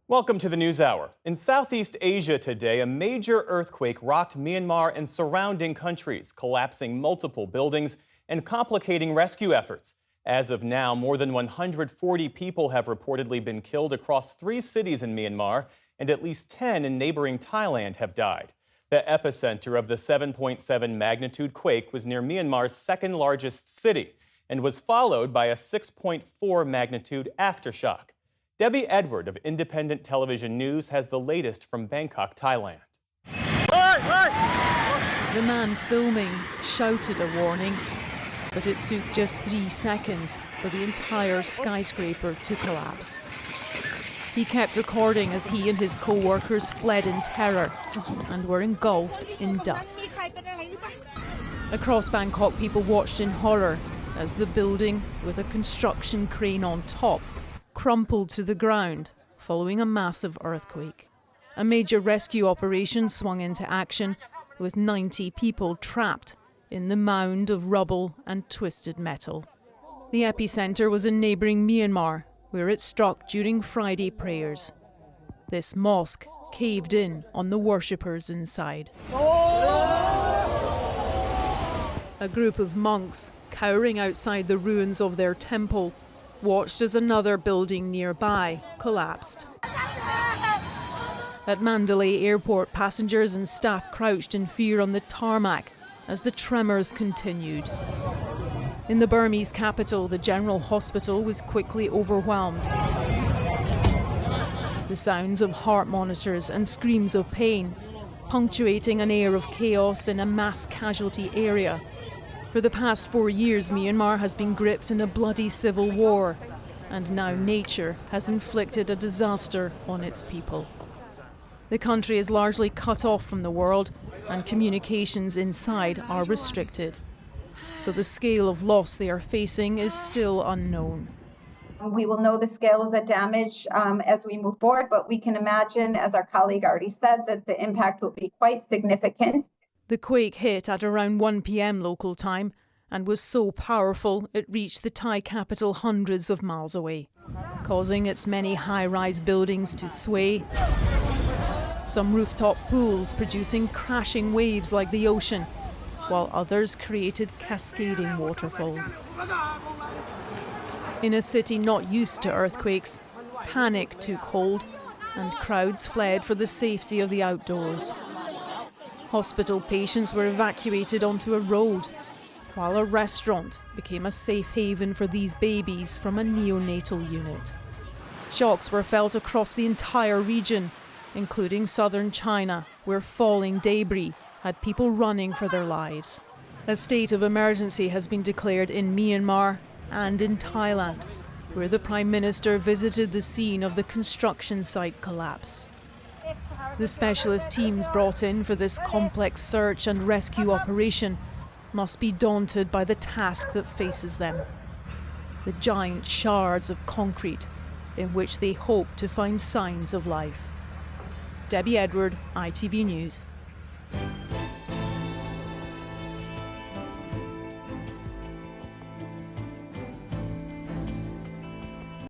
Welcome to the News Hour. In Southeast Asia today, a major earthquake rocked Myanmar and surrounding countries, collapsing multiple buildings and complicating rescue efforts. As of now, more than 140 people have reportedly been killed across 3 cities in Myanmar, and at least 10 in neighboring Thailand have died. The epicenter of the 7.7 magnitude quake was near Myanmar's second largest city and was followed by a 6.4 magnitude aftershock. Debbie Edward of Independent Television News has the latest from Bangkok, Thailand. The man filming shouted a warning, but it took just 3 seconds for the entire skyscraper to collapse. He kept recording as he and his co-workers fled in terror and were engulfed in dust. Across Bangkok, people watched in horror as the building, with a construction crane on top, crumpled to the ground following a massive earthquake. A major rescue operation swung into action with 90 people trapped in the mound of rubble and twisted metal. The epicenter was in neighbouring Myanmar, where it struck during Friday prayers. This mosque caved in on the worshippers inside. A group of monks, cowering outside the ruins of their temple, watched as another building nearby collapsed. At Mandalay Airport, passengers and staff crouched in fear on the tarmac as the tremors continued. In the Burmese capital, the General Hospital was quickly overwhelmed. The sounds of heart monitors and screams of pain, punctuating an air of chaos in a mass casualty area. For the past 4 years, Myanmar has been gripped in a bloody civil war, and now nature has inflicted a disaster on its people. The country is largely cut off from the world, and communications inside are restricted. So the scale of loss they are facing is still unknown. We will know the scale of the damage as we move forward, but we can imagine, as our colleague already said, that the impact will be quite significant. The quake hit at around 1 p.m. local time and was so powerful it reached the Thai capital hundreds of miles away, causing its many high-rise buildings to sway, some rooftop pools producing crashing waves like the ocean, while others created cascading waterfalls. In a city not used to earthquakes, panic took hold and crowds fled for the safety of the outdoors. Hospital patients were evacuated onto a road, while a restaurant became a safe haven for these babies from a neonatal unit. Shocks were felt across the entire region, including southern China, where falling debris had people running for their lives. A state of emergency has been declared in Myanmar and in Thailand, where the Prime Minister visited the scene of the construction site collapse. The specialist teams brought in for this complex search and rescue operation must be daunted by the task that faces them: the giant shards of concrete in which they hope to find signs of life. Debbie Edward, ITV News.